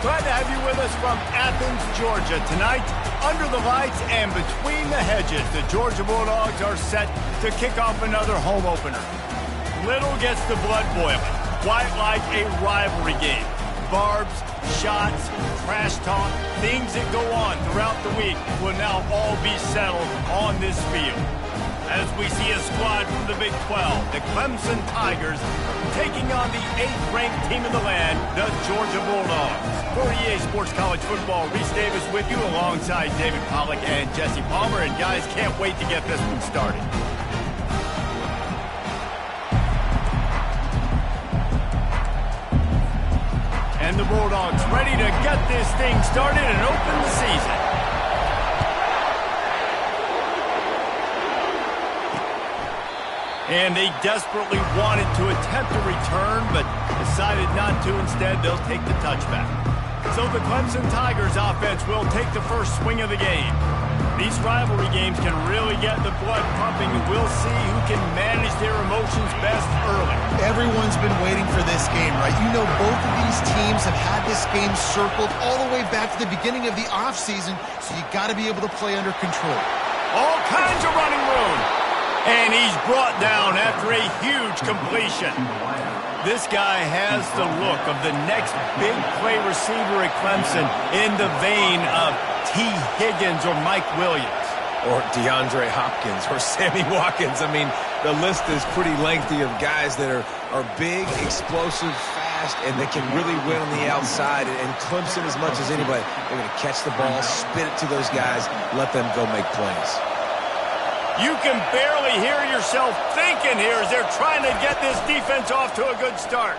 Glad to have you with us from Athens, Georgia. Tonight, under the lights and between the hedges, the Georgia Bulldogs are set to kick off another home opener. Little gets the blood boiling, quite like a rivalry game. Barbs, shots, trash talk, things that go on throughout the week will now all be settled on this field. As we see a squad from the Big 12, the Clemson Tigers taking on the 8th-ranked team in the land, the Georgia Bulldogs. For EA Sports College Football, Reese Davis with you alongside David Pollack and Jesse Palmer. And guys, can't wait to get this one started. And the Bulldogs ready to get this thing started and open the season. And they desperately wanted to attempt a return, but decided not to. Instead, they'll take the touchback. So the Clemson Tigers offense will take the first swing of the game. These rivalry games can really get the blood pumping, and we'll see who can manage their emotions best early. Everyone's been waiting for this game, right? You know, both of these teams have had this game circled all the way back to the beginning of the offseason, so you got to be able to play under control. All kinds of running room. And he's brought down after a huge completion. This guy has the look of the next big play receiver at Clemson, in the vein of T. Higgins or Mike Williams. Or DeAndre Hopkins or Sammy Watkins. I mean, the list is pretty lengthy of guys that are big, explosive, fast, and they can really win on the outside. And Clemson, as much as anybody, they're going to catch the ball, spit it to those guys, let them go make plays. You can barely hear yourself thinking here as they're trying to get this defense off to a good start.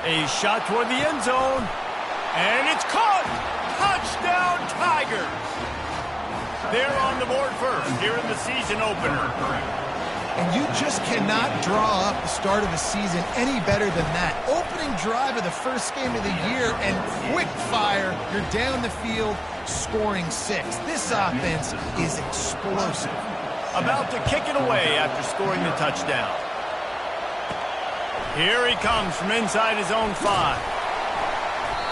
A shot toward the end zone, and it's caught! Touchdown, Tigers! They're on the board first here in the season opener. And you just cannot draw up the start of a season any better than that. Opening drive of the first game of the year, and quick fire, you're down the field, scoring 6. This offense is explosive. About to kick it away after scoring the touchdown. Here he comes from inside his own 5.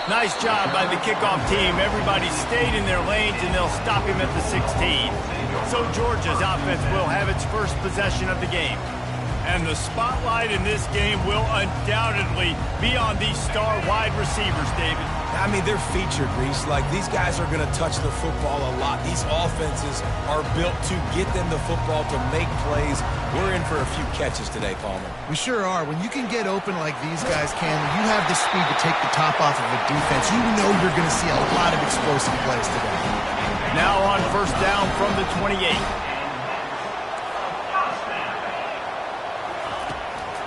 Nice job by the kickoff team. Everybody stayed in their lanes, and they'll stop him at the 16. So Georgia's offense will have its first possession of the game. And the spotlight in this game will undoubtedly be on these star wide receivers, David. I mean, they're featured, Reese. Like, these guys are going to touch the football a lot. These offenses are built to get them the football, to make plays. We're in for a few catches today, Palmer. We sure are. When you can get open like these guys can, when you have the speed to take the top off of a defense, you know you're going to see a lot of explosive plays today. Now on first down from the 28.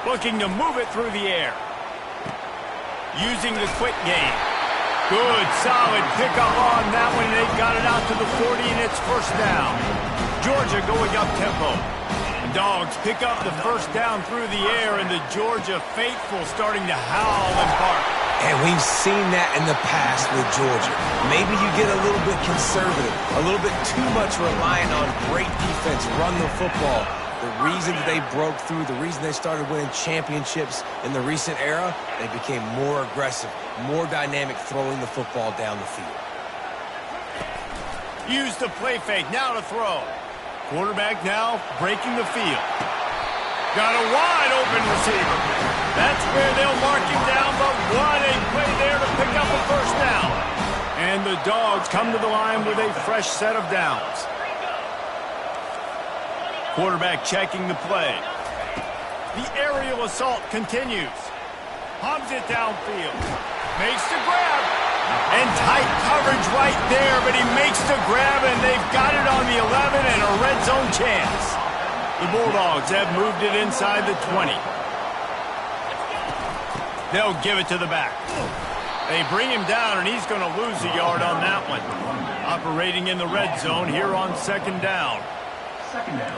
Looking to move it through the air. Using the quick game. Good, solid pickup on that one. They've got it out to the 40, and it's first down. Georgia going up tempo. The Dogs pick up the first down through the air, and the Georgia faithful starting to howl and bark. And we've seen that in the past with Georgia. Maybe you get a little bit conservative, a little bit too much reliant on great defense, run the football. The reason that they broke through, the reason they started winning championships in the recent era, they became more aggressive, more dynamic, throwing the football down the field. Use the play fake, now to throw. Quarterback now breaking the field. Got a wide open receiver. That's where they'll mark him down, but what a play there to pick up a first down. And the Dogs come to the line with a fresh set of downs. Quarterback checking the play. The aerial assault continues. Hums it downfield. Makes the grab. And tight coverage right there, but he makes the grab, and they've got it on the 11 and a red zone chance. The Bulldogs have moved it inside the 20. They'll give it to the back. They bring him down, and he's going to lose a yard on that one. Operating in the red zone here on second down. Second down.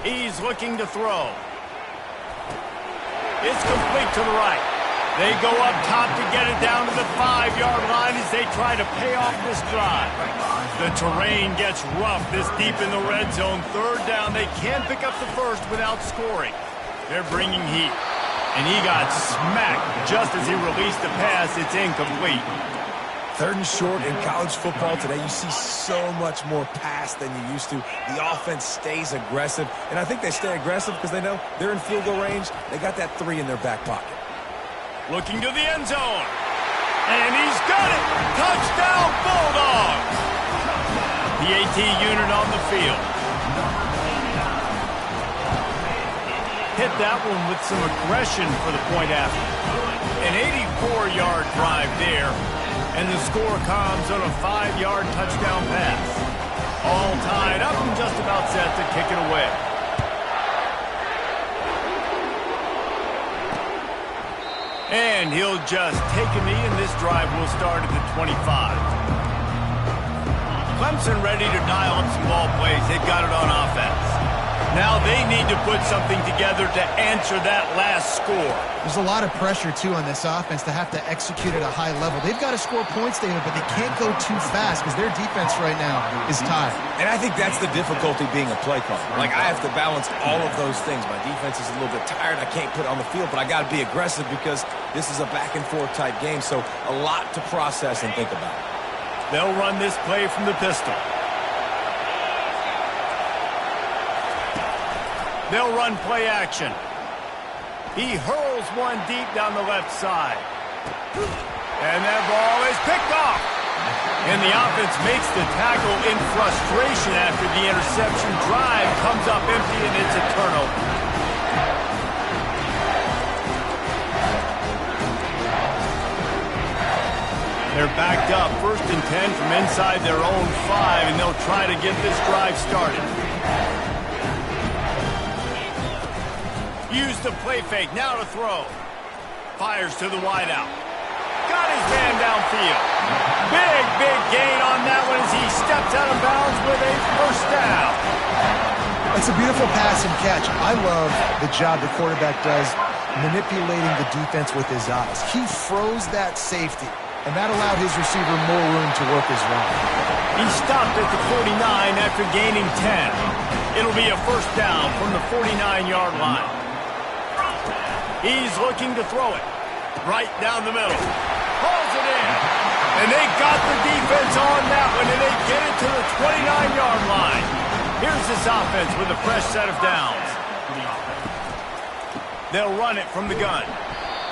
He's looking to throw. It's complete to the right. They go up top to get it down to the 5-yard line as they try to pay off this drive. The terrain gets rough this deep in the red zone. Third down, they can't pick up the first without scoring. They're bringing heat. And he got smacked just as he released the pass. It's incomplete. Third and short in college football today, you see so much more pass than you used to. The offense stays aggressive, and I think they stay aggressive because they know they're in field goal range. They got that 3 in their back pocket. Looking to the end zone. And he's got it! Touchdown, Bulldogs! The AT unit on the field. Hit that one with some aggression for the point after. An 84-yard drive there. And the score comes on a 5-yard touchdown pass. All tied up and just about set to kick it away. And he'll just take a knee, and this drive will start at the 25. Clemson ready to dial up some ball plays. They've got it on offense. Now they need to put something together to answer that last score. There's a lot of pressure, too, on this offense to have to execute at a high level. They've got to score points, David, but they can't go too fast because their defense right now is tired. And I think that's the difficulty being a play caller. Like, I have to balance all of those things. My defense is a little bit tired. I can't put it on the field, but I got to be aggressive because this is a back-and-forth type game, so a lot to process and think about. They'll run this play from the pistol. They'll run play action. He hurls one deep down the left side. And that ball is picked off. And the offense makes the tackle in frustration after the interception. Drive comes up empty, and it's a turnover. They're backed up, 1st and 10 from inside their own 5, and they'll try to get this drive started. Use the play fake, now to throw. Fires to the wideout. Got his man downfield. Big gain on that one as he steps out of bounds with a first down. It's a beautiful pass and catch. I love the job the quarterback does manipulating the defense with his eyes. He froze that safety, and that allowed his receiver more room to work his route. He stopped at the 49 after gaining 10. It'll be a first down from the 49-yard line. He's looking to throw it right down the middle. Pulls it in. And they got the defense on that one, and they get it to the 29-yard line. Here's this offense with a fresh set of downs. They'll run it from the gun.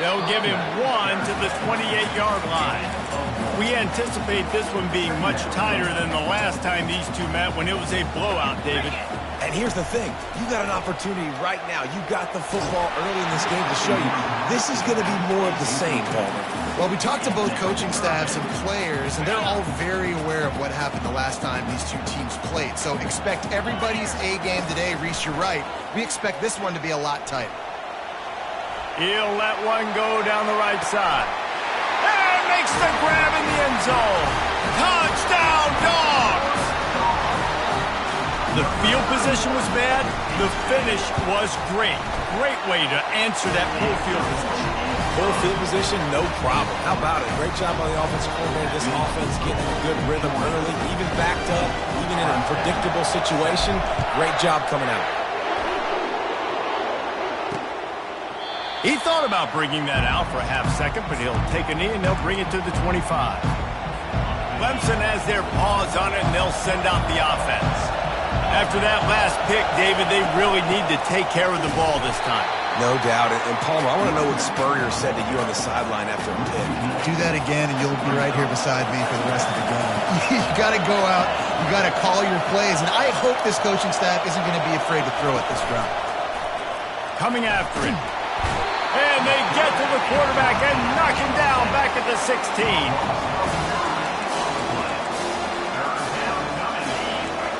They'll give him 1 to the 28-yard line. We anticipate this one being much tighter than the last time these two met when it was a blowout, David. And here's the thing. You got an opportunity right now. You got the football early in this game to show you. This is going to be more of the same, Palmer. Well, we talked to both coaching staffs and players, and they're all very aware of what happened the last time these two teams played. So expect everybody's A game today. Reese, you're right. We expect this one to be a lot tighter. He'll let one go down the right side. And makes the grab in the end zone. Touchdown, Dogs! The field position was bad. The finish was great. Great way to answer that full field position. Full field position, no problem. How about it? Great job by the offensive coordinator. This offense getting a good rhythm early, even backed up, even in a predictable situation. Great job coming out. He thought about bringing that out for a half second, but he'll take a knee and they'll bring it to the 25. Clemson has their paws on it, and they'll send out the offense. After that last pick, David, they really need to take care of the ball this time. No doubt. And Palmer, I want to know what Spurrier said to you on the sideline after a pick. Do that again, and you'll be right here beside me for the rest of the game. You got to go out. You got to call your plays, and I hope this coaching staff isn't going to be afraid to throw it this route. Coming after it. And they get to the quarterback and knock him down back at the 16.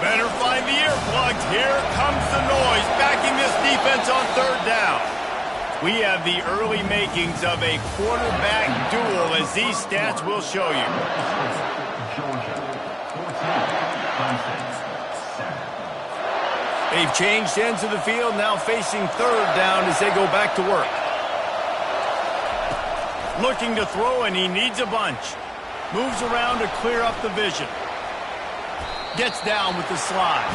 Better find the earplugs. Here comes the noise, backing this defense on third down. We have the early makings of a quarterback duel, as these stats will show you. They've changed ends of the field, now facing third down as they go back to work. Looking to throw, and he needs a bunch. Moves around to clear up the vision. Gets down with the slide.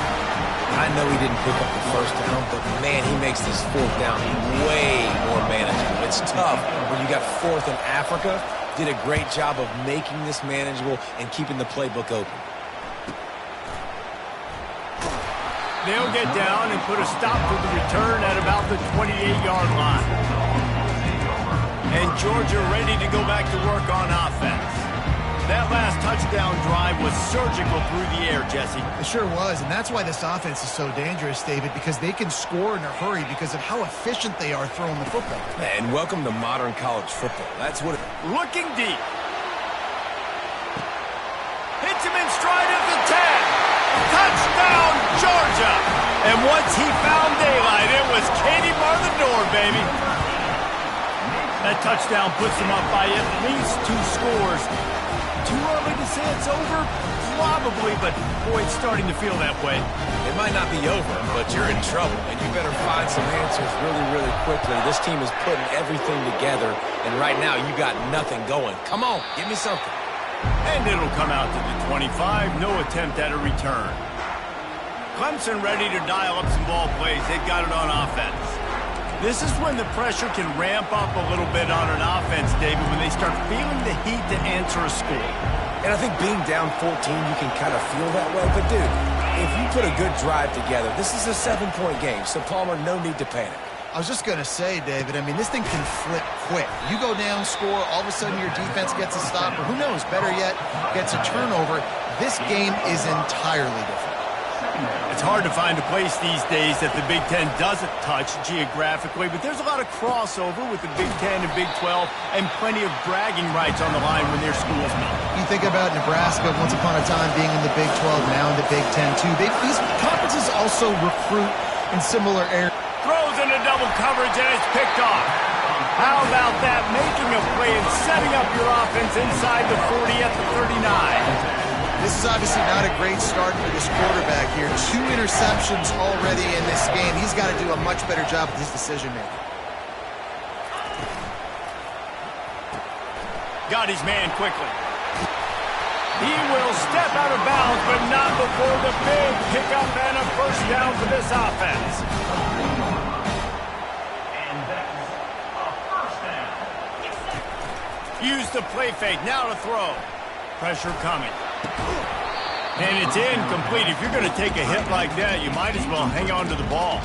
I know he didn't pick up the first down, but man, he makes this fourth down way more manageable. It's tough when you got fourth in Africa. Did a great job of making this manageable and keeping the playbook open. They'll get down and put a stop to the return at about the 28-yard line. And Georgia ready to go back to work on offense. That last touchdown drive was surgical through the air, Jesse. It sure was, and that's why this offense is so dangerous, David, because they can score in a hurry because of how efficient they are throwing the football. And welcome to modern college football. That's what Looking deep. Hits him in stride at the 10. Touchdown, Georgia! And once he found daylight, it was Katie bar the door, baby. That touchdown puts him up by at least 2 scores. Too early to say it's over? Probably, but boy, it's starting to feel that way. It might not be over, but you're in trouble, and you better find some answers really, really quickly. This team is putting everything together, and right now you got nothing going. Come on, give me something. And it'll come out to the 25. No attempt at a return. Clemson ready to dial up some ball plays. They've got it on offense. This is when the pressure can ramp up a little bit on an offense, David, when they start feeling the heat to answer a score. And I think being down 14, you can kind of feel that way. But, dude, if you put a good drive together, this is a 7-point game, so, Palmer, no need to panic. I was just going to say, David, I mean, this thing can flip quick. You go down, score, all of a sudden your defense gets a stop, or who knows, better yet, gets a turnover. This game is entirely different. It's hard to find a place these days that the Big Ten doesn't touch geographically, but there's a lot of crossover with the Big Ten and Big 12 and plenty of bragging rights on the line when their schools meet. You think about Nebraska once upon a time being in the Big 12, now in the Big 10 too. These conferences also recruit in similar areas. Throws into double coverage and it's picked off. How about that? Making a play and setting up your offense inside the 40 at the 39. This is obviously not a great start for this quarterback here. 2 interceptions already in this game. He's got to do a much better job with his decision-making. Got his man quickly. He will step out of bounds, but not before the big pickup and a first down for this offense. And that's a first down. Use the play fake. Now to throw. Pressure coming. And it's incomplete. If you're going to take a hit like that, you might as well hang on to the ball.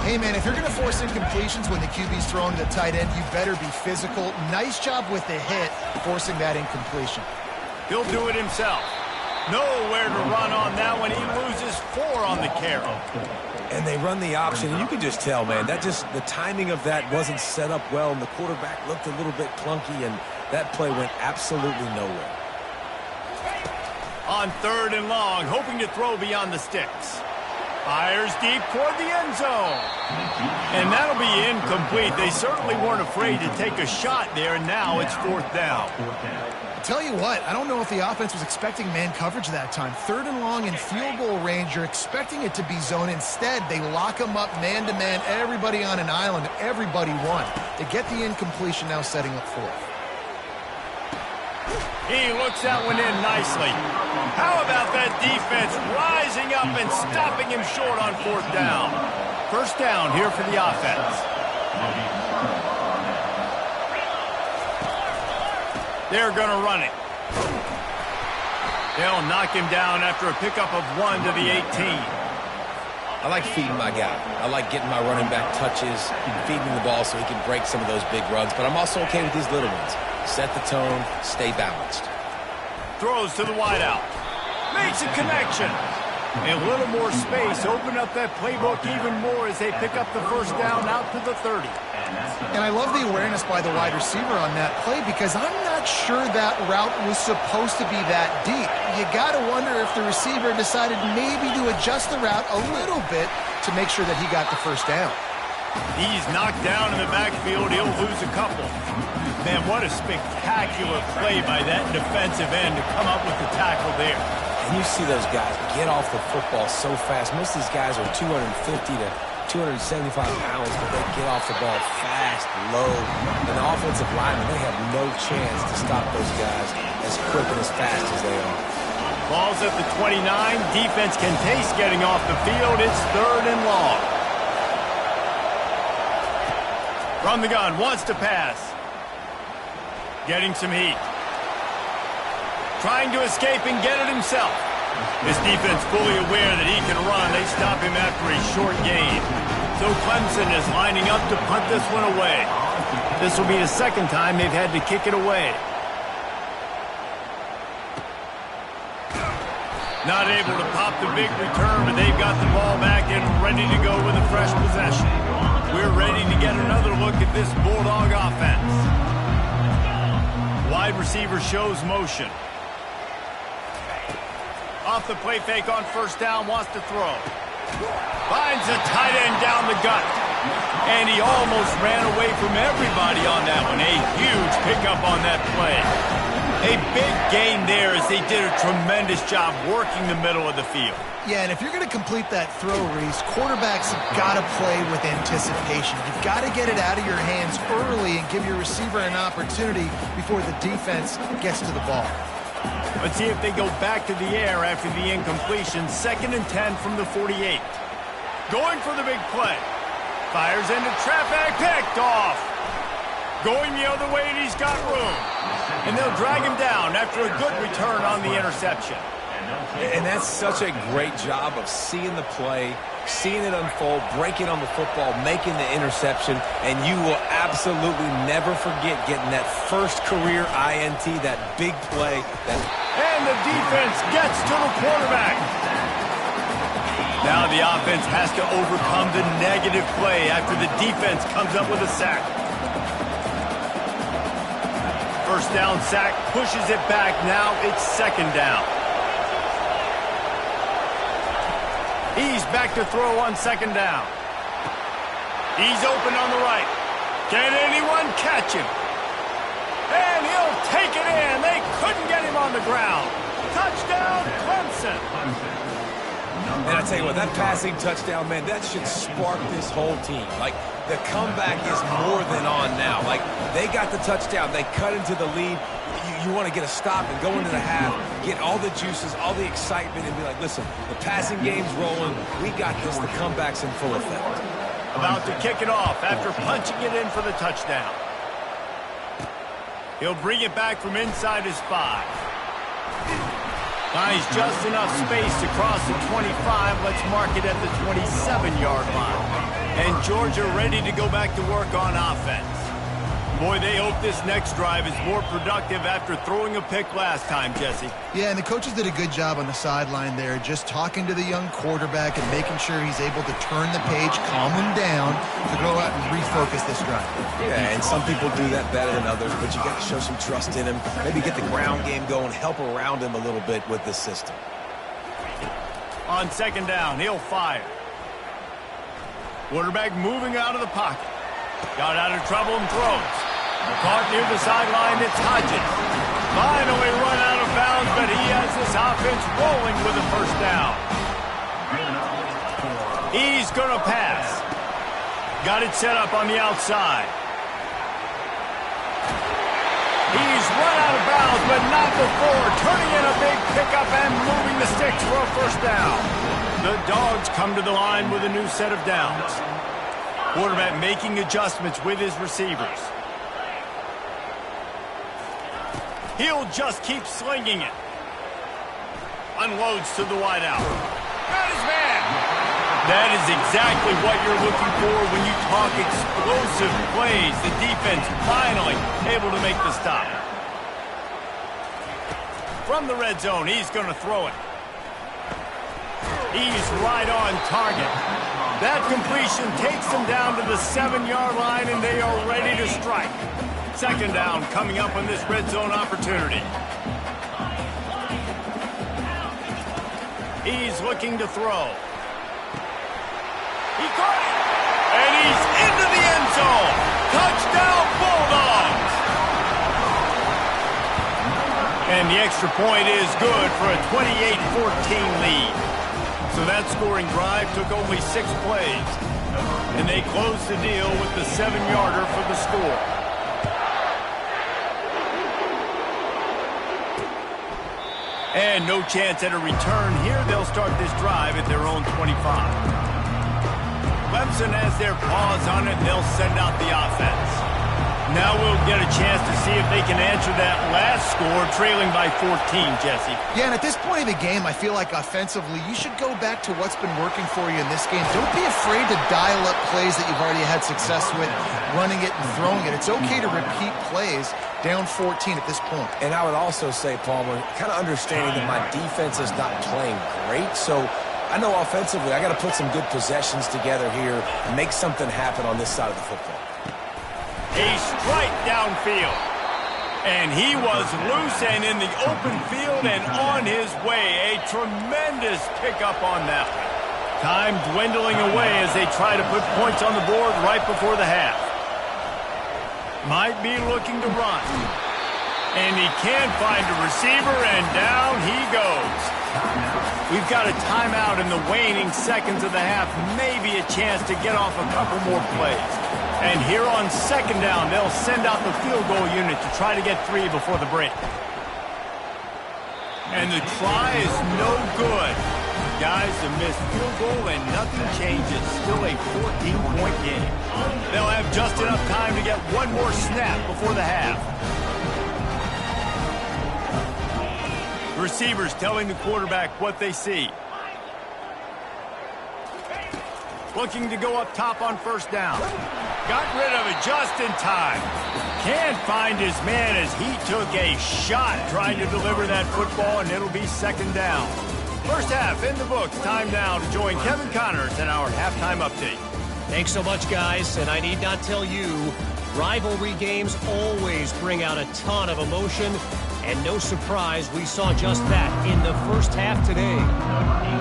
Hey, man, if you're going to force incompletions when the QB's throwing to the tight end, you better be physical. Nice job with the hit, forcing that incompletion. He'll do it himself. Nowhere to run on that one. He loses 4 on the carry. And they run the option, and you can just tell, man, the timing of that wasn't set up well, and the quarterback looked a little bit clunky, and that play went absolutely nowhere. On 3rd and long, hoping to throw beyond the sticks. Fires deep toward the end zone. And that'll be incomplete. They certainly weren't afraid to take a shot there, and now it's 4th down. Tell you what, I don't know if the offense was expecting man coverage that time. 3rd and long in field goal range, you're expecting it to be zone. Instead, they lock them up man-to-man, everybody on an island, everybody won. They get the incompletion, now setting up 4th. He looks that one in nicely. How about that defense rising up and stopping him short on 4th down? First down here for the offense. They're going to run it. They'll knock him down after a pickup of 1 to the 18. I like feeding my guy. I like getting my running back touches, feeding the ball so he can break some of those big runs, but I'm also okay with these little ones. Set the tone, stay balanced. Throws to the wideout. Makes a connection. A little more space. Open up that playbook even more as they pick up the first down out to the 30. And I love the awareness by the wide receiver on that play because I'm not sure that route was supposed to be that deep. You got to wonder if the receiver decided maybe to adjust the route a little bit to make sure that he got the first down. He's knocked down in the backfield. He'll lose a couple. Man, what a spectacular play by that defensive end to come up with the tackle there. And you see those guys get off the football so fast. Most of these guys are 250 to 275 pounds, but they get off the ball fast, low. And the offensive linemen, they have no chance to stop those guys as quick and as fast as they are. Ball's at the 29. Defense can taste getting off the field. It's 3rd and long. From the gun, wants to pass. Getting some heat. Trying to escape and get it himself. This defense fully aware that he can run. They stop him after a short gain. So Clemson is lining up to punt this one away. This will be the second time they've had to kick it away. Not able to pop the big return, but they've got the ball back and ready to go with a fresh possession. We're ready to get another look at this Bulldog offense. Wide receiver shows motion. Off the play fake on first down, wants to throw. Finds a tight end down the gut. And he almost ran away from everybody on that one. A huge pickup on that play. A big gain there as they did a tremendous job working the middle of the field. Yeah, and if you're going to complete that throw, Reese, quarterbacks have got to play with anticipation. You've got to get it out of your hands early and give your receiver an opportunity before the defense gets to the ball. Let's see if they go back to the air after the incompletion. 2nd and 10 from the 48. Going for the big play. Fires into traffic, picked off. Going the other way, and he's got room. And they'll drag him down after a good return on the interception. And that's such a great job of seeing the play, seeing it unfold, breaking on the football, making the interception, and you will absolutely never forget getting that first career INT, that big play. And the defense gets to the quarterback. Now the offense has to overcome the negative play after the defense comes up with a sack. First down sack, pushes it back. Now it's 2nd down. He's back to throw on 2nd down. He's open on the right. Can anyone catch him? And he'll take it in. They couldn't get him on the ground. Touchdown, Clemson. And I tell you what, that passing touchdown, man, that should spark this whole team. Like, the comeback is more than on now. Like, they got the touchdown. They cut into the lead. You want to get a stop and go into the half, get all the juices, all the excitement, and be like, listen, the passing game's rolling. We got this. The comeback's in full effect. About to kick it off after punching it in for the touchdown. He'll bring it back from inside his 5. Finds just enough space to cross the 25. Let's mark it at the 27-yard line. And Georgia ready to go back to work on offense. Boy, they hope this next drive is more productive after throwing a pick last time, Jesse. Yeah, and the coaches did a good job on the sideline there, just talking to the young quarterback and making sure he's able to turn the page, calm him down, to go out and refocus this drive. Yeah, and some people do that better than others, but you got to show some trust in him. Maybe get the ground game going, help around him a little bit with this system. On 2nd down, he'll fire. Quarterback moving out of the pocket. Got out of trouble and throws. Caught near the sideline, it's Hodges. Finally run out of bounds, but he has this offense rolling with a first down. He's going to pass. Got it set up on the outside. He's run out of bounds, but not before. Turning in a big pickup and moving the sticks for a first down. The Dogs come to the line with a new set of downs. Quarterback making adjustments with his receivers. He'll just keep slinging it. Unloads to the wideout. Got his man. That is exactly what you're looking for when you talk explosive plays. The defense finally able to make the stop. From the red zone, he's going to throw it. He's right on target. That completion takes them down to the 7-yard line, and they are ready to strike. 2nd down coming up on this red zone opportunity. He's looking to throw. He caught it. And he's into the end zone. Touchdown, Bulldogs. And the extra point is good for a 28-14 lead. So that scoring drive took only 6 plays. And they close the deal with the 7-yarder for the score. And no chance at a return here. They'll start this drive at their own 25. Clemson has their paws on it, and they'll send out the offense. Now we'll get a chance to see if they can answer that last score, trailing by 14, Jesse. Yeah, and at this point of the game, I feel like offensively, you should go back to what's been working for you in this game. Don't be afraid to dial up plays that you've already had success with, running it and throwing it. It's okay to repeat plays down 14 at this point. And I would also say, Palmer, kind of understanding that my defense is not playing great, so I know offensively I got to put some good possessions together here and make something happen on this side of the football. A strike downfield. And he was loose and in the open field and on his way. A tremendous pickup on that one. Time dwindling away as they try to put points on the board right before the half. Might be looking to run. And he can't find a receiver, and down he goes. We've got a timeout in the waning seconds of the half. Maybe a chance to get off a couple more plays. And here on second down, they'll send out the field goal unit to try to get 3 before the break. And the try is no good. Guys, a missed field goal and nothing changes. Still a 14-point game. They'll have just enough time to get one more snap before the half. Receivers telling the quarterback what they see. Looking to go up top on first down. Got rid of it just in time. Can't find his man as he took a shot trying to deliver that football, and it'll be second down. First half in the books. Time now to join Kevin Connors in our halftime update. Thanks so much, guys. And I need not tell you, rivalry games always bring out a ton of emotion. And no surprise, we saw just that in the first half today.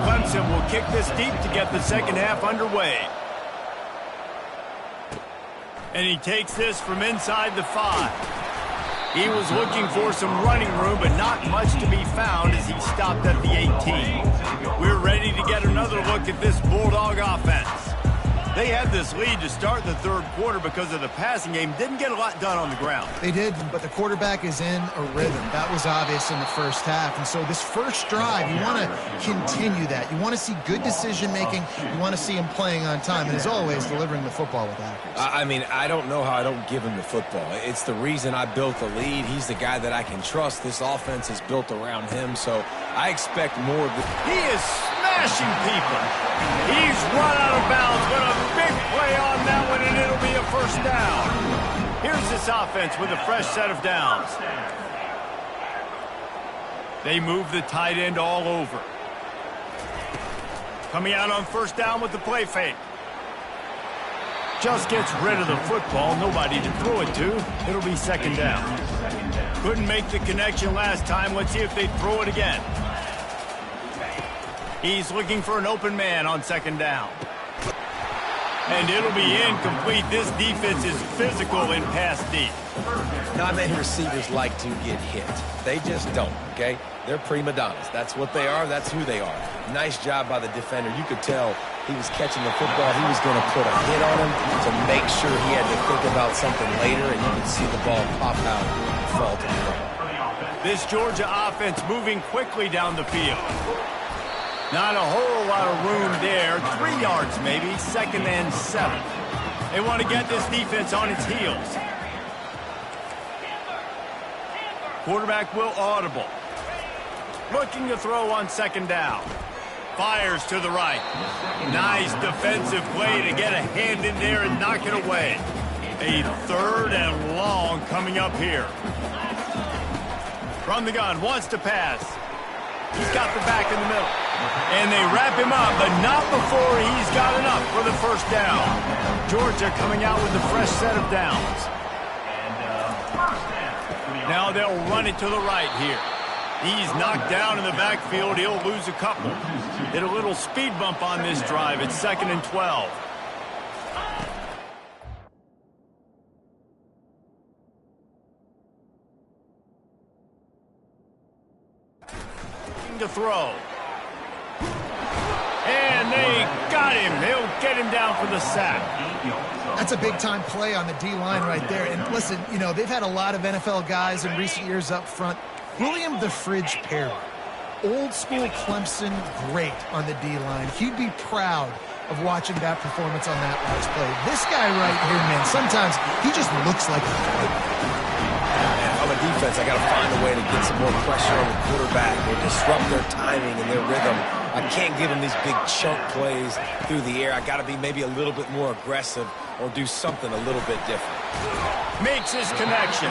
Clemson will kick this deep to get the second half underway. And he takes this from inside the 5. He was looking for some running room, but not much to be found as he stopped at the 18. We're ready to get another look at this Bulldog offense. They had this lead to start the third quarter because of the passing game. Didn't get a lot done on the ground. They did, but the quarterback is in a rhythm. That was obvious in the first half. And so this first drive, you want to continue that. You want to see good decision-making. You want to see him playing on time. And as always, delivering the football with accuracy. I mean, I don't know how I don't give him the football. It's the reason I built the lead. He's the guy that I can trust. This offense is built around him, so I expect more of the... He is smashing people. He's run out of bounds, but a big play on that one, and it'll be a first down. Here's this offense with a fresh set of downs. They move the tight end all over. Coming out on first down with the play fake. Just gets rid of the football. Nobody to throw it to. It'll be second down. Couldn't make the connection last time. Let's see if they throw it again. He's looking for an open man on second down. And it'll be incomplete. This defense is physical in pass deep. Not many receivers like to get hit. They just don't, okay? They're prima donnas. That's what they are. That's who they are. Nice job by the defender. You could tell he was catching the football. He was going to put a hit on him to make sure he had to think about something later, and you could see the ball pop out and fall to the ground. This Georgia offense moving quickly down the field. Not a whole lot of room there. 3 yards maybe, second and 7. They want to get this defense on its heels. Quarterback will audible. Looking to throw on second down. Fires to the right. Nice defensive play to get a hand in there and knock it away. A third and long coming up here. From the gun, wants to pass. He's got the back in the middle. And they wrap him up, but not before he's got enough for the first down. Georgia coming out with a fresh set of downs. Now they'll run it to the right here. He's knocked down in the backfield. He'll lose a couple. Hit a little speed bump on this drive. It's second and 12. To throw. And they got got him. He'll get him down for the sack. That's a big-time play on the D-line right there. And listen, you know, they've had a lot of NFL guys in recent years up front. William the Fridge Perry, old-school Clemson great on the D-line. He'd be proud of watching that performance on that last play. This guy right here, man, sometimes he just looks like a fighter. On the defense, I got to find a way to get some more pressure on the quarterback or disrupt their timing and their rhythm. I can't give them these big chunk plays through the air. I got to be maybe a little bit more aggressive or do something a little bit different. Makes his connection.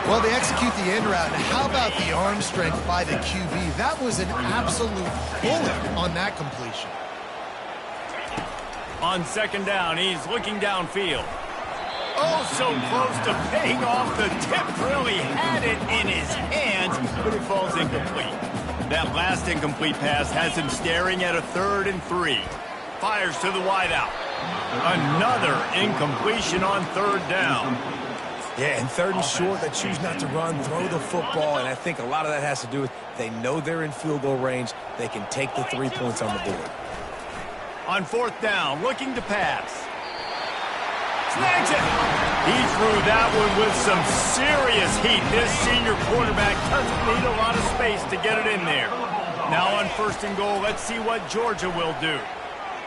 Well, they execute the end route. And how about the arm strength by the QB? That was an absolute bullet on that completion. On second down, he's looking downfield. Oh, so close to paying off the tip. Really had it in his hands, but it falls incomplete. That last incomplete pass has him staring at a 3rd and 3. Fires to the wideout. Another incompletion on 3rd down. Yeah, and 3rd and short, they choose not to run, throw the football, and I think a lot of that has to do with they know they're in field goal range. They can take the 3 points on the board. On 4th down, looking to pass. Snags it. He threw that one with some serious heat. This senior quarterback doesn't need a lot of space to get it in there. Now on 1st and goal, let's see what Georgia will do.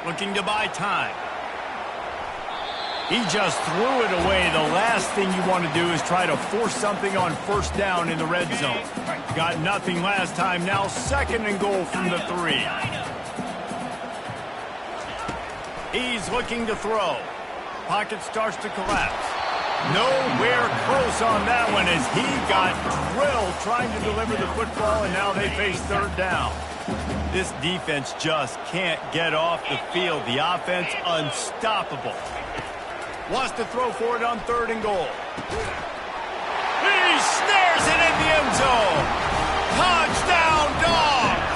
Looking to buy time. He just threw it away. The last thing you want to do is try to force something on 1st down in the red zone. Got nothing last time. Now 2nd and goal from the 3. He's looking to throw. Pocket starts to collapse. Nowhere close on that one as he got drilled trying to deliver the football, and now they face 3rd down. This defense just can't get off the field. The offense unstoppable. Wants to throw for it on 3rd and goal. He snares it in the end zone. Touchdown, Dogs!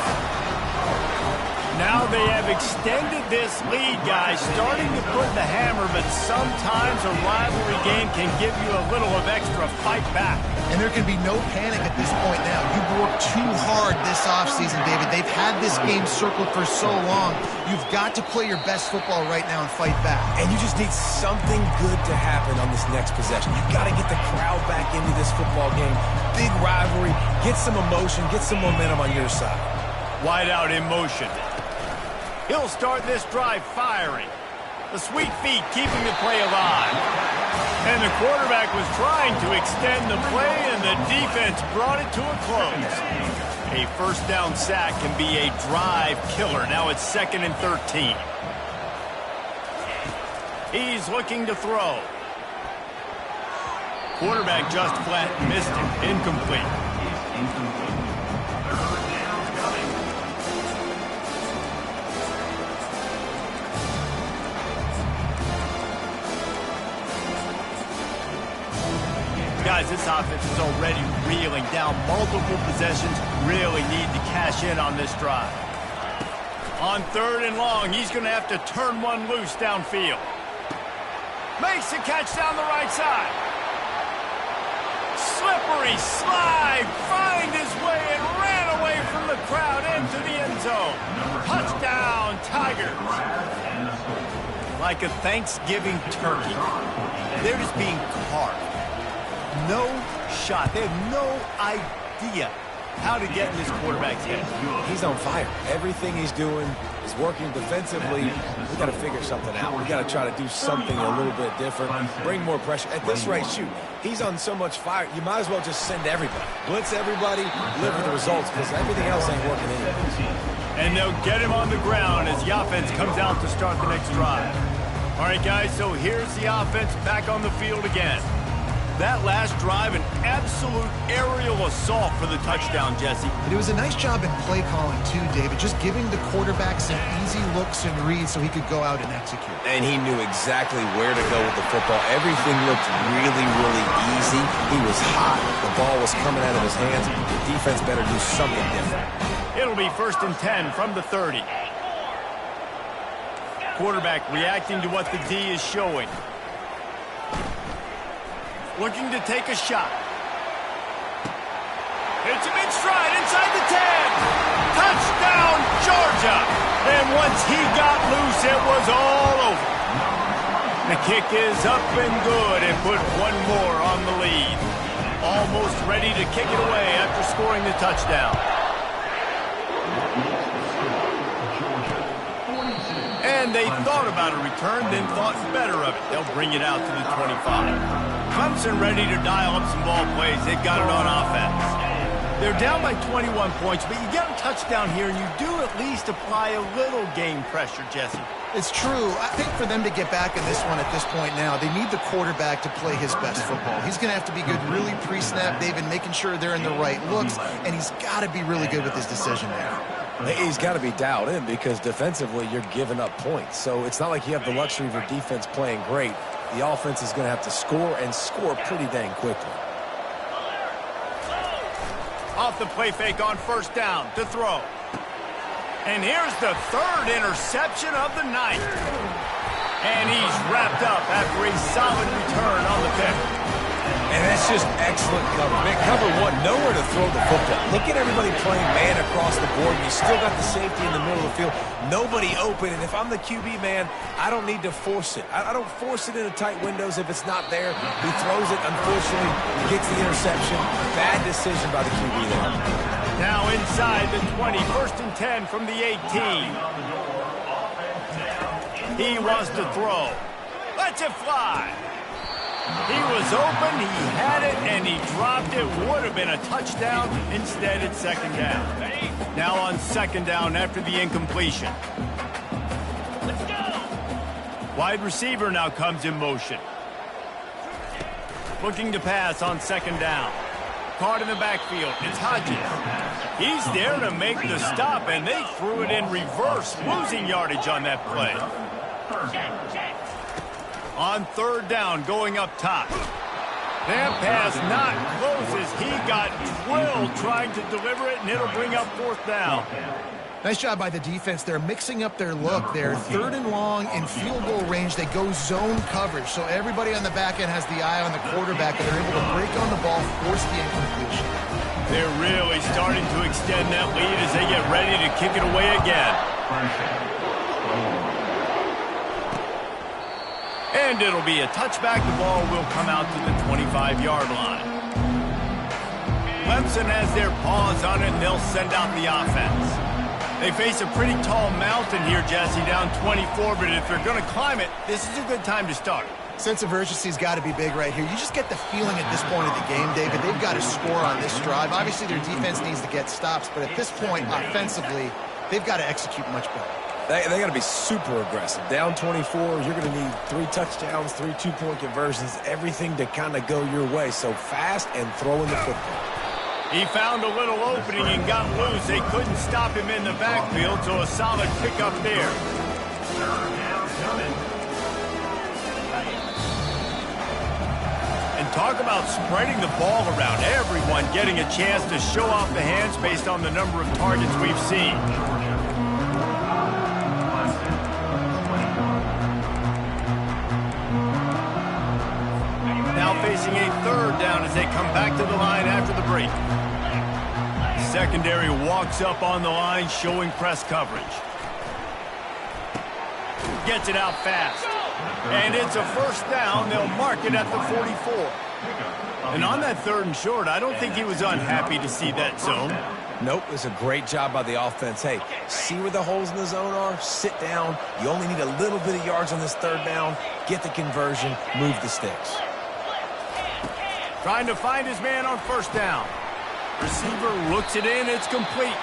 Now they have extended this lead, guys, starting to put the hammer, but sometimes a rivalry game can give you a little of extra fight back. And there can be no panic at this point now. You've worked too hard this offseason, David. They've had this game circled for so long. You've got to play your best football right now and fight back. And you just need something good to happen on this next possession. You've got to get the crowd back into this football game. Big rivalry. Get some emotion. Get some momentum on your side. Wide out in motion. He'll start this drive firing. The sweet feet keeping the play alive. And the quarterback was trying to extend the play, and the defense brought it to a close. A 1st down sack can be a drive killer. Now it's 2nd and 13. He's looking to throw. Quarterback just flat missed it. Incomplete. Guys, this offense is already reeling down multiple possessions. Really need to cash in on this drive. On 3rd and long, he's going to have to turn one loose downfield. Makes the catch down the right side. Slippery slide, find his way and ran away from the crowd into the end zone. Touchdown, Tigers. Like a Thanksgiving turkey, they're just being carved. No shot. They have no idea how to get in this quarterback's head. He's on fire. Everything he's doing is working defensively. We got to figure something out. We got to try to do something a little bit different. Bring more pressure. At this rate, shoot, he's on so much fire. You might as well just send everybody. Blitz everybody, live with the results, because everything else ain't working anyway. And they'll get him on the ground as the offense comes out to start the next drive. All right, guys, so here's the offense back on the field again. That last drive, an absolute aerial assault for the touchdown, Jesse. And it was a nice job in play calling, too, David, just giving the quarterback some easy looks and reads so he could go out and execute. And he knew exactly where to go with the football. Everything looked really, really easy. He was hot. The ball was coming out of his hands. The defense better do something different. It'll be 1st and 10 from the 30. Quarterback reacting to what the D is showing. Looking to take a shot. It's a mid stride inside the 10. Touchdown, Georgia. And once he got loose, it was all over. The kick is up and good and put one more on the lead. Almost ready to kick it away after scoring the touchdown. And they thought about a return, then thought better of it. They'll bring it out to the 25. Clemson ready to dial up some ball plays. They've got it on offense. They're down by 21 points, but you get a touchdown here, and you do at least apply a little game pressure, Jesse. It's true. I think for them to get back in this one at this point now, they need the quarterback to play his best football. He's going to have to be good really pre-snap, David, making sure they're in the right looks, and he's got to be really good with his decision there. He's got to be dialed in because defensively you're giving up points. So it's not like you have the luxury of your defense playing great. The offense is going to have to score and score pretty dang quickly. Off the play fake on first down to throw. And here's the third interception of the night. And he's wrapped up after a solid return on the pick. And that's just excellent cover. Man, cover one, nowhere to throw the football. Look at everybody playing man across the board. You still got the safety in the middle of the field. Nobody open. And if I'm the QB, man, I don't need to force it. I don't force it into tight windows if it's not there. He throws it, unfortunately, gets the interception. Bad decision by the QB there. Now inside the 20, 1st and 10 from the 18. He wants to throw. Lets it fly. He was open, he had it, and he dropped it. Would have been a touchdown. Instead, it's second down. Now on second down after the incompletion. Let's go. Wide receiver now comes in motion. Looking to pass on second down. Caught in the backfield. It's Hodges. He's there to make the stop, and they threw it in reverse, losing yardage on that play. On third down, going up top. That pass not close as he got drilled trying to deliver it, and it'll bring up fourth down. Nice job by the defense. They're mixing up their look there. Third and long in field goal range. They go zone coverage. So everybody on the back end has the eye on the quarterback, and they're able to break on the ball, force the incompletion. They're really starting to extend that lead as they get ready to kick it away again. And it'll be a touchback. The ball will come out to the 25-yard line. Clemson has their paws on it, and they'll send out the offense. They face a pretty tall mountain here, Jesse, down 24, but if they're going to climb it, this is a good time to start. Sense of urgency's got to be big right here. You just get the feeling at this point of the game, David, they've got to score on this drive. Obviously, their defense needs to get stops, but at this point, offensively, they've got to execute much better. They got to be super aggressive. Down 24, you're going to need 3 touchdowns, 3 two-point conversions, everything to kind of go your way. So fast and throwing the football. He found a little opening and got loose. They couldn't stop him in the backfield, so a solid pickup there. And talk about spreading the ball around. Everyone getting a chance to show off the hands based on the number of targets we've seen. Now facing a third down as they come back to the line after the break. Secondary walks up on the line, showing press coverage. Gets it out fast. And it's a first down. They'll mark it at the 44. And on that third and short, I don't think he was unhappy to see that zone. Nope, it's a great job by the offense. Hey, see where the holes in the zone are, sit down. You only need a little bit of yards on this third down. Get the conversion, move the sticks. Trying to find his man on first down. Receiver looks it in, it's complete.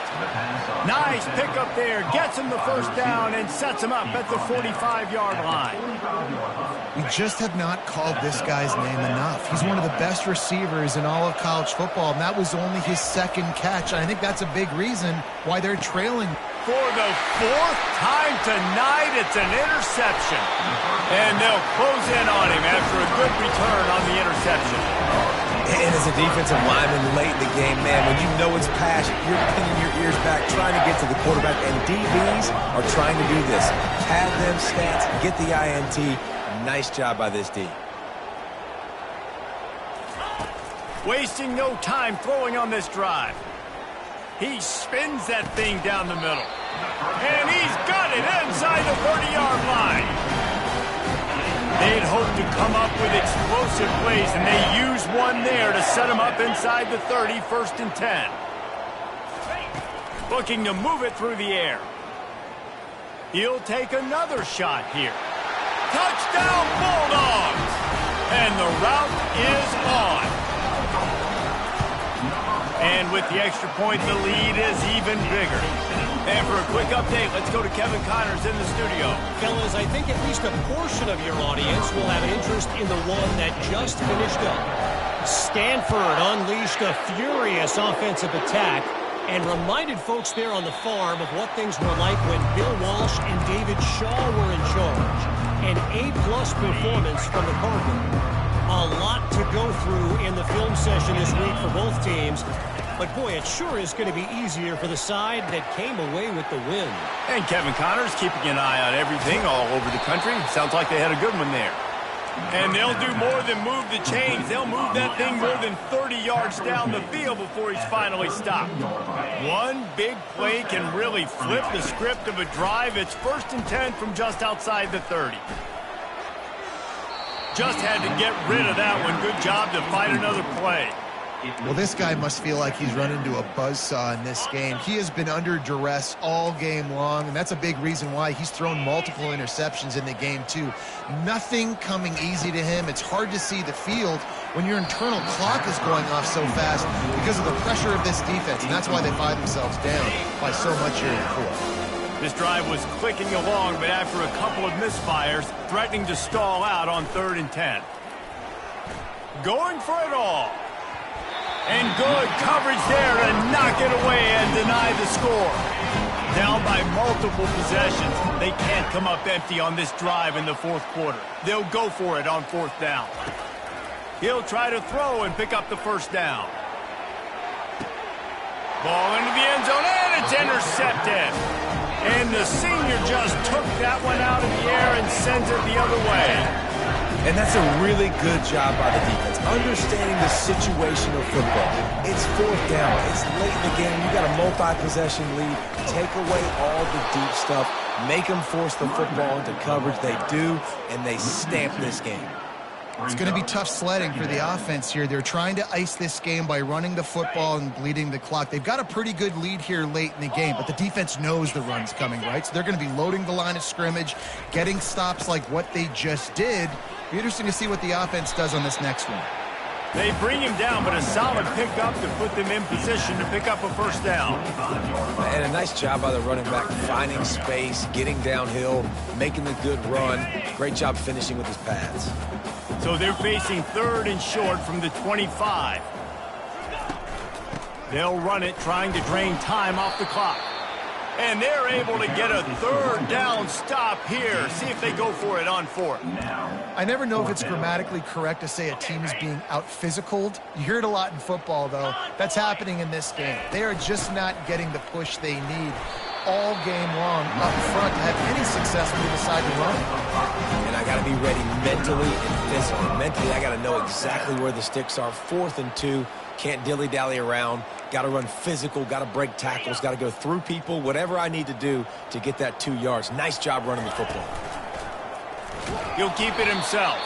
Nice pickup there, gets him the first down and sets him up at the 45-yard line. We just have not called this guy's name enough. He's one of the best receivers in all of college football, and that was only his second catch. And I think that's a big reason why they're trailing. For the fourth time tonight, it's an interception. And they'll close in on him after a good return on the interception. And as a defensive lineman late in the game, man, when you know it's pass, you're pinning your ears back, trying to get to the quarterback, and DBs are trying to do this. Pad them stats, get the INT. Nice job by this D. Wasting no time throwing on this drive. He spins that thing down the middle. And he's got it inside the 30-yard line. They'd hoped to come up with explosive plays, and they used one there to set them up inside the 30, 1st and 10. Looking to move it through the air. He'll take another shot here. Touchdown, Bulldogs! And the route is on. And with the extra point, the lead is even bigger. And for a quick update, let's go to Kevin Connors in the studio. Fellas, I think at least a portion of your audience will have an interest in the one that just finished up. Stanford unleashed a furious offensive attack and reminded folks there on the farm of what things were like when Bill Walsh and David Shaw were in charge. An A-plus performance from the Cardinals. A lot to go through in the film session this week for both teams. But, boy, it sure is going to be easier for the side that came away with the win. And Kevin Connors keeping an eye on everything all over the country. Sounds like they had a good one there. And they'll do more than move the chains. They'll move that thing more than 30 yards down the field before he's finally stopped. One big play can really flip the script of a drive. It's 1st and 10 from just outside the 30. Just had to get rid of that one. Good job to find another play. Well, this guy must feel like he's run into a buzzsaw in this game. He has been under duress all game long, and that's a big reason why he's thrown multiple interceptions in the game, too. Nothing coming easy to him. It's hard to see the field when your internal clock is going off so fast because of the pressure of this defense, and that's why they find themselves down by so much here in the fourth. This drive was clicking along, but after a couple of misfires, threatening to stall out on 3rd and 10. Going for it all. And good coverage there to knock it away and deny the score. Down by multiple possessions. They can't come up empty on this drive in the 4th quarter. They'll go for it on 4th down. He'll try to throw and pick up the 1st down. Ball into the end zone, and it's intercepted. And the senior just took that one out of the air and sends it the other way. And that's a really good job by the defense, understanding the situation of football. It's 4th down. It's late in the game. You got a multi-possession lead. Take away all the deep stuff. Make them force the football into coverage. They do, and they stamp this game. It's going to be tough sledding for the offense here. They're trying to ice this game by running the football and bleeding the clock. They've got a pretty good lead here late in the game, but the defense knows the run's coming, right? So they're going to be loading the line of scrimmage, getting stops like what they just did. Be interesting to see what the offense does on this next one. They bring him down, but a solid pickup to put them in position to pick up a 1st down. And a nice job by the running back, finding space, getting downhill, making the good run. Great job finishing with his pads. So they're facing 3rd and short from the 25. They'll run it, trying to drain time off the clock. And they're able to get a 3rd down stop here. See if they go for it on 4th. I never know if it's grammatically correct to say a team is being out-physicaled. You hear it a lot in football, though. That's happening in this game. They are just not getting the push they need all game long up front to have any success when they decide to run. And I got to be ready mentally and physically. Mentally, I got to know exactly where the sticks are. 4th and 2. Can't dilly-dally around. Got to run physical. Got to break tackles. Got to go through people. Whatever I need to do to get that 2 yards. Nice job running the football. He'll keep it himself.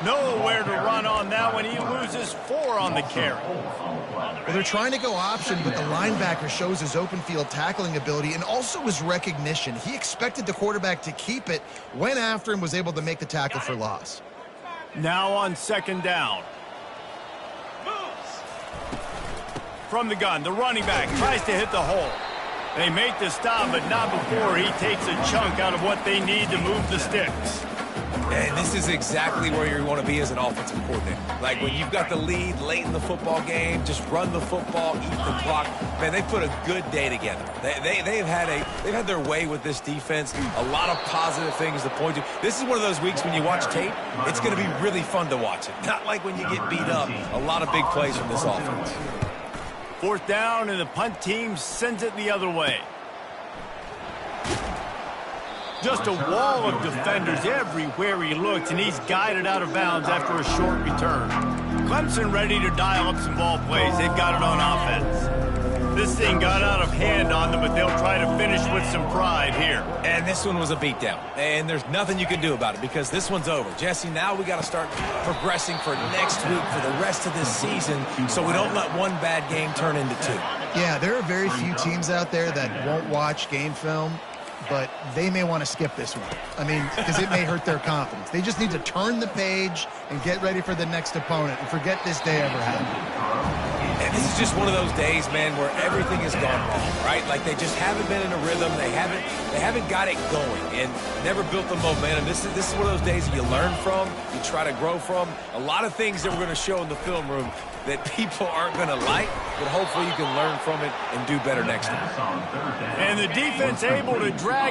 Nowhere to run on that one. He loses 4 on the carry. Well, they're trying to go option, but the linebacker shows his open field tackling ability and also his recognition. He expected the quarterback to keep it, went after him, was able to make the tackle for loss. Now on 2nd down. From the gun, the running back tries to hit the hole. They make the stop, but not before he takes a chunk out of what they need to move the sticks. And this is exactly where you want to be as an offensive coordinator. Like when you've got the lead late in the football game, just run the football, eat the clock. Man, they put a good day together. They've had their way with this defense. A lot of positive things to point to. This is one of those weeks when you watch tape, it's going to be really fun to watch it. Not like when you get beat up. A lot of big plays from this offense. 4th down, and the punt team sends it the other way. Just a wall of defenders everywhere he looks, and he's guided out of bounds after a short return. Clemson ready to dial up some ball plays. They've got it on offense. This thing got out of hand on them, but they'll try to finish with some pride here. And this one was a beatdown. And there's nothing you can do about it because this one's over. Jesse, now we got to start progressing for next week for the rest of this season so we don't let one bad game turn into two. Yeah, there are very few teams out there that won't watch game film, but they may want to skip this one. I mean, because it may hurt their confidence. They just need to turn the page and get ready for the next opponent and forget this day ever happened. And this is just one of those days, man, where everything has gone wrong, right? Like they just haven't been in a rhythm. They haven't got it going and never built the momentum. This is one of those days that you learn from, you try to grow from. A lot of things that we're going to show in the film room that people aren't going to like, but hopefully you can learn from it and do better next time. And the defense able to drag it.